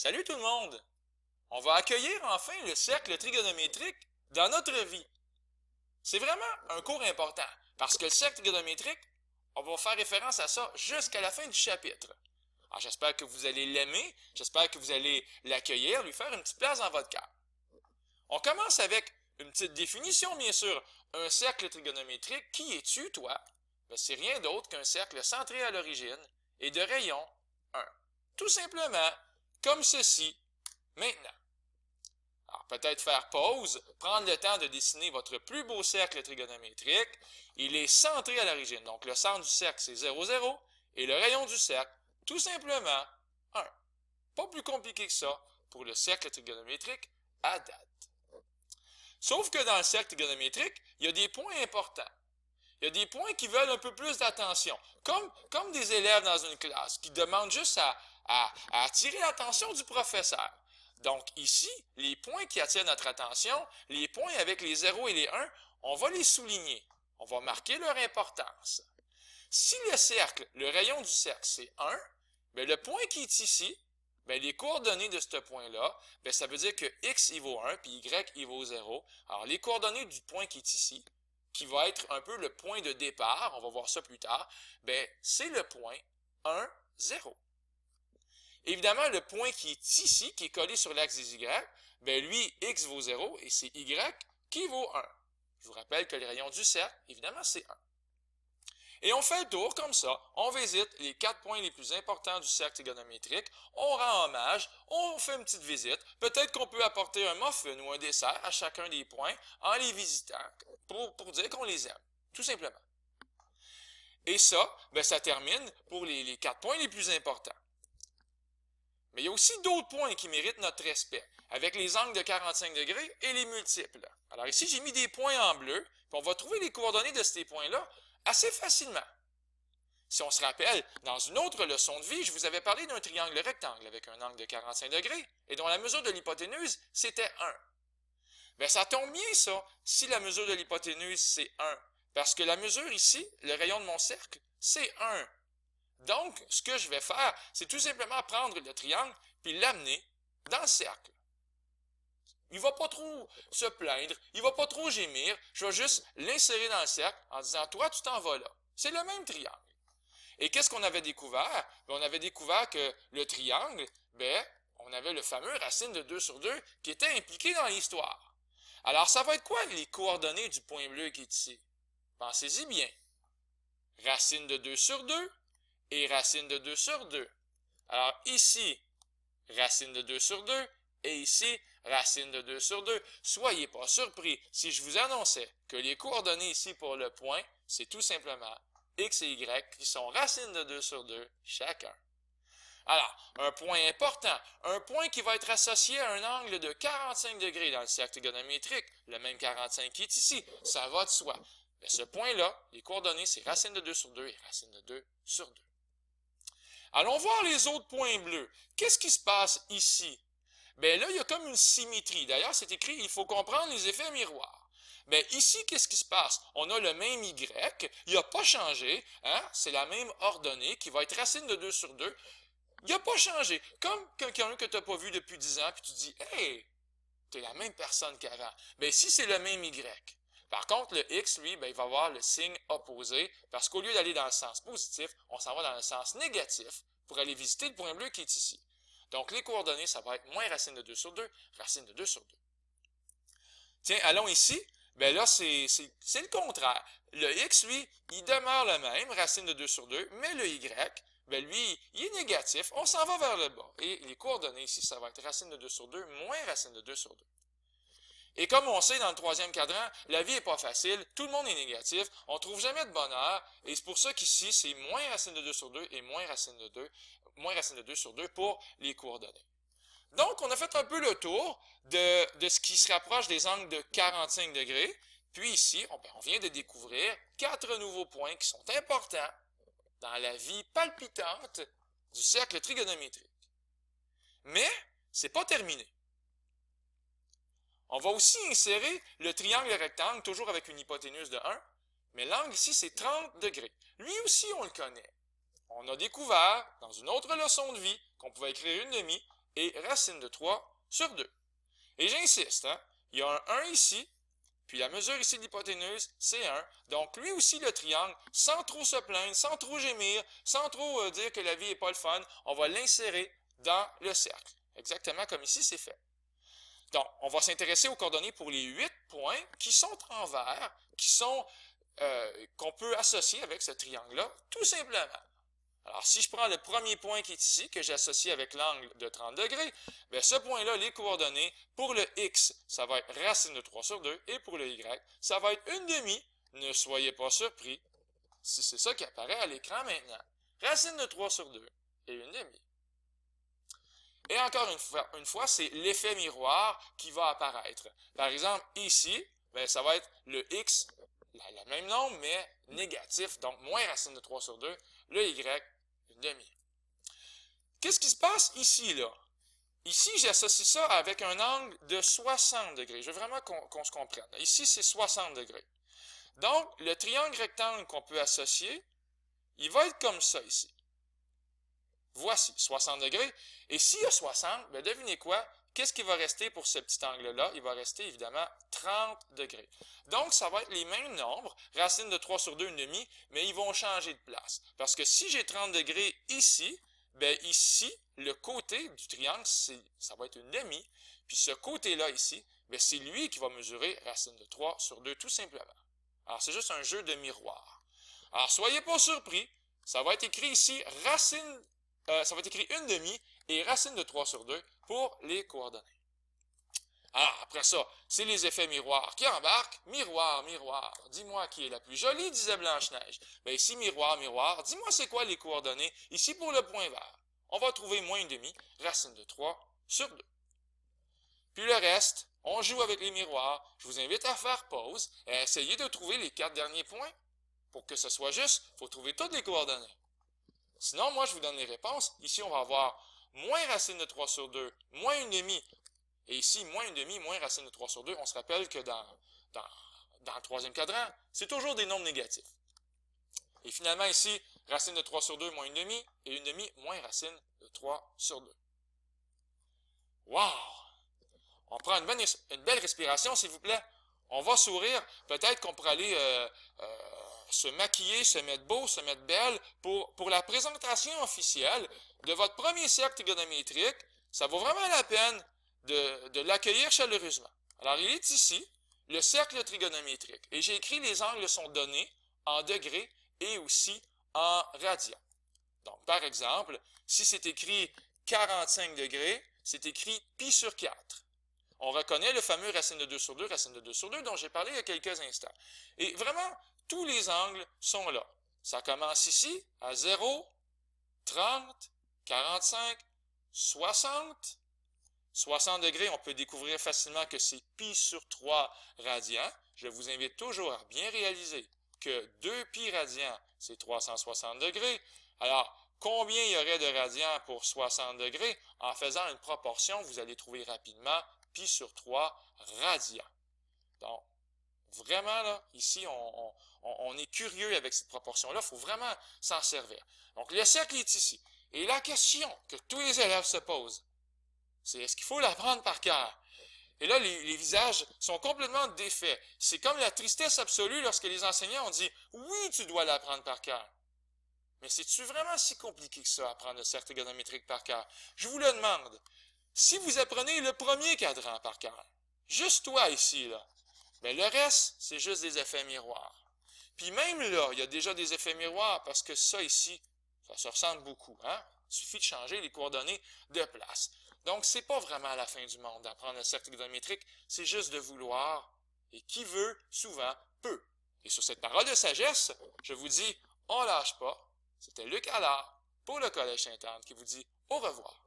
Salut tout le monde! On va accueillir enfin le cercle trigonométrique dans notre vie. C'est vraiment un cours important parce que le cercle trigonométrique, on va faire référence à ça jusqu'à la fin du chapitre. Alors j'espère que vous allez l'aimer, j'espère que vous allez l'accueillir, lui faire une petite place dans votre cœur. On commence avec une petite définition, bien sûr. Un cercle trigonométrique, qui es-tu, toi? C'est rien d'autre qu'un cercle centré à l'origine et de rayon 1. Tout simplement, comme ceci, maintenant. Alors, peut-être faire pause, prendre le temps de dessiner votre plus beau cercle trigonométrique. Il est centré à l'origine. Donc, le centre du cercle, c'est 0, 0. Et le rayon du cercle, tout simplement, 1. Pas plus compliqué que ça pour le cercle trigonométrique à date. Sauf que dans le cercle trigonométrique, il y a des points importants. Il y a des points qui veulent un peu plus d'attention. Comme des élèves dans une classe qui demandent juste à attirer l'attention du professeur. Donc ici, les points qui attirent notre attention, les points avec les 0 et les 1, on va les souligner. On va marquer leur importance. Si le cercle, le rayon du cercle, c'est 1, bien le point qui est ici, bien les coordonnées de ce point-là, bien ça veut dire que x il vaut 1 puis y il vaut 0. Alors les coordonnées du point qui est ici, qui va être un peu le point de départ, on va voir ça plus tard, bien c'est le point 1, 0. Évidemment, le point qui est ici, qui est collé sur l'axe des y, bien lui, x vaut 0 et c'est y qui vaut 1. Je vous rappelle que le rayon du cercle, évidemment, c'est 1. Et on fait le tour comme ça, on visite les 4 points les plus importants du cercle trigonométrique, on rend hommage, on fait une petite visite, peut-être qu'on peut apporter un muffin ou un dessert à chacun des points en les visitant, pour dire qu'on les aime, tout simplement. Et ça, ben ça termine pour les 4 points les plus importants. Mais il y a aussi d'autres points qui méritent notre respect, avec les angles de 45 degrés et les multiples. Alors ici, j'ai mis des points en bleu, puis on va trouver les coordonnées de ces points-là assez facilement. Si on se rappelle, dans une autre leçon de vie, je vous avais parlé d'un triangle rectangle avec un angle de 45 degrés et dont la mesure de l'hypoténuse, c'était 1. Bien, ça tombe bien ça, si la mesure de l'hypoténuse, c'est 1. Parce que la mesure ici, le rayon de mon cercle, c'est 1. Donc, ce que je vais faire, c'est tout simplement prendre le triangle puis l'amener dans le cercle. Il ne va pas trop se plaindre, il ne va pas trop gémir, je vais juste l'insérer dans le cercle en disant « Toi, tu t'en vas là ». C'est le même triangle. Et qu'est-ce qu'on avait découvert? On avait découvert que le triangle, on avait le fameux racine de 2 sur 2 qui était impliqué dans l'histoire. Alors, ça va être quoi les coordonnées du point bleu qui est ici? Pensez-y bien. Racine de 2 sur 2 et racine de 2 sur 2. Alors ici, racine de 2 sur 2 et ici, racine de 2 sur 2. Soyez pas surpris si je vous annonçais que les coordonnées ici pour le point, c'est tout simplement x et y qui sont racines de 2 sur 2 chacun. Alors, un point important, un point qui va être associé à un angle de 45 degrés dans le cercle trigonométrique, le même 45 qui est ici, ça va de soi. Mais ce point-là, les coordonnées, c'est racine de 2 sur 2 et racine de 2 sur 2. Allons voir les autres points bleus. Qu'est-ce qui se passe ici? Bien là, il y a comme une symétrie. D'ailleurs, c'est écrit, il faut comprendre les effets miroirs. Bien ici, qu'est-ce qui se passe? On a le même y, il n'a pas changé, hein? C'est la même ordonnée qui va être racine de 2 sur 2. Il n'a pas changé. Comme quelqu'un que tu n'as pas vu depuis 10 ans, puis tu dis, hey, tu es la même personne qu'avant. Bien ici, c'est le même y. Par contre, le x, lui, il va avoir le signe opposé, parce qu'au lieu d'aller dans le sens positif, on s'en va dans le sens négatif pour aller visiter le point bleu qui est ici. Donc, les coordonnées, ça va être moins racine de 2 sur 2, racine de 2 sur 2. Tiens, allons ici. Bien là, c'est le contraire. Le x, lui, il demeure le même, racine de 2 sur 2, mais le y, bien lui, il est négatif, on s'en va vers le bas. Et les coordonnées ici, ça va être racine de 2 sur 2, moins racine de 2 sur 2. Et comme on sait dans le troisième cadran, la vie n'est pas facile, tout le monde est négatif, on ne trouve jamais de bonheur, et c'est pour ça qu'ici, c'est moins racine de 2 sur 2 et moins racine de 2 sur 2 pour les coordonnées. Donc, on a fait un peu le tour de ce qui se rapproche des angles de 45 degrés, puis ici, on vient de découvrir 4 nouveaux points qui sont importants dans la vie palpitante du cercle trigonométrique. Mais, c'est pas terminé. On va aussi insérer le triangle rectangle, toujours avec une hypoténuse de 1, mais l'angle ici, c'est 30 degrés. Lui aussi, on le connaît. On a découvert, dans une autre leçon de vie, qu'on pouvait écrire une demi et racine de 3 sur 2. Et j'insiste, hein, il y a un 1 ici, puis la mesure ici de l'hypoténuse, c'est 1. Donc, lui aussi, le triangle, sans trop se plaindre, sans trop gémir, sans trop dire que la vie n'est pas le fun, on va l'insérer dans le cercle. Exactement comme ici, c'est fait. Donc, on va s'intéresser aux coordonnées pour les 8 points qui sont en vert, qu'on peut associer avec ce triangle-là, tout simplement. Alors, si je prends le premier point qui est ici, que j'associe avec l'angle de 30 degrés, bien, ce point-là, les coordonnées, pour le x, ça va être racine de 3 sur 2, et pour le y, ça va être 1/2. Ne soyez pas surpris si c'est ça qui apparaît à l'écran maintenant. Racine de 3 sur 2 et 1/2. Et encore une fois, c'est l'effet miroir qui va apparaître. Par exemple, ici, bien, ça va être le x, le même nombre, mais négatif, donc moins racine de 3 sur 2, le y, 1/2. Qu'est-ce qui se passe ici, là? Ici, j'associe ça avec un angle de 60 degrés. Je veux vraiment qu'on se comprenne. Ici, c'est 60 degrés. Donc, le triangle rectangle qu'on peut associer, il va être comme ça ici. Voici, 60 degrés. Et s'il y a 60, bien, devinez quoi? Qu'est-ce qui va rester pour ce petit angle-là? Il va rester évidemment 30 degrés. Donc, ça va être les mêmes nombres, racine de 3 sur 2, 1/2, mais ils vont changer de place. Parce que si j'ai 30 degrés ici, bien ici, le côté du triangle, ça va être 1/2. Puis ce côté-là ici, bien, c'est lui qui va mesurer racine de 3 sur 2, tout simplement. Alors, c'est juste un jeu de miroir. Alors, soyez pas surpris, ça va être écrit ici, ça va être écrit 1/2 et racine de 3 sur 2 pour les coordonnées. Alors, après ça, c'est les effets miroirs qui embarquent. Miroir, miroir, dis-moi qui est la plus jolie, disait Blanche-Neige. Bien ici, miroir, miroir, dis-moi c'est quoi les coordonnées. Ici, pour le point vert, on va trouver moins 1/2, racine de 3 sur 2. Puis le reste, on joue avec les miroirs. Je vous invite à faire pause et à essayer de trouver les 4 derniers points. Pour que ce soit juste, il faut trouver toutes les coordonnées. Sinon, moi, je vous donne les réponses. Ici, on va avoir moins racine de 3 sur 2, moins 1/2. Et ici, moins 1/2, moins racine de 3 sur 2. On se rappelle que dans le troisième cadran, c'est toujours des nombres négatifs. Et finalement, ici, racine de 3 sur 2, moins 1/2, et 1/2, moins racine de 3 sur 2. Wow! On prend une belle respiration, s'il vous plaît. On va sourire. Peut-être qu'on pourra aller se maquiller, se mettre beau, se mettre belle pour la présentation officielle de votre premier cercle trigonométrique. Ça vaut vraiment la peine de l'accueillir chaleureusement. Alors, il est ici, le cercle trigonométrique. Et j'ai écrit les angles sont donnés en degrés et aussi en radians. Donc, par exemple, si c'est écrit 45 degrés, c'est écrit pi sur 4. On reconnaît le fameux racine de 2 sur 2, racine de 2 sur 2, dont j'ai parlé il y a quelques instants. Et vraiment, tous les angles sont là. Ça commence ici, à 0, 30, 45, 60. 60 degrés, on peut découvrir facilement que c'est pi sur 3 radians. Je vous invite toujours à bien réaliser que 2 pi radians, c'est 360 degrés. Alors, combien il y aurait de radians pour 60 degrés? En faisant une proportion, vous allez trouver rapidement pi sur 3 radians. Donc, vraiment, là, ici, on est curieux avec cette proportion-là. Il faut vraiment s'en servir. Donc, le cercle est ici. Et la question que tous les élèves se posent, c'est est-ce qu'il faut l'apprendre par cœur? Et là, les visages sont complètement défaits. C'est comme la tristesse absolue lorsque les enseignants ont dit « Oui, tu dois l'apprendre par cœur ». Mais c'est-tu vraiment si compliqué que ça, apprendre le cercle trigonométrique par cœur? Je vous le demande. Si vous apprenez le premier cadran par cœur, juste toi ici, là, bien le reste, c'est juste des effets miroirs. Puis même là, il y a déjà des effets miroirs parce que ça ici, ça se ressemble beaucoup. Hein? Il suffit de changer les coordonnées de place. Donc, c'est pas vraiment la fin du monde d'apprendre le cercle trigonométrique, c'est juste de vouloir. Et qui veut, souvent, peut. Et sur cette parole de sagesse, je vous dis, on lâche pas. C'était Luc Allard pour le Collège Sainte-Anne qui vous dit au revoir.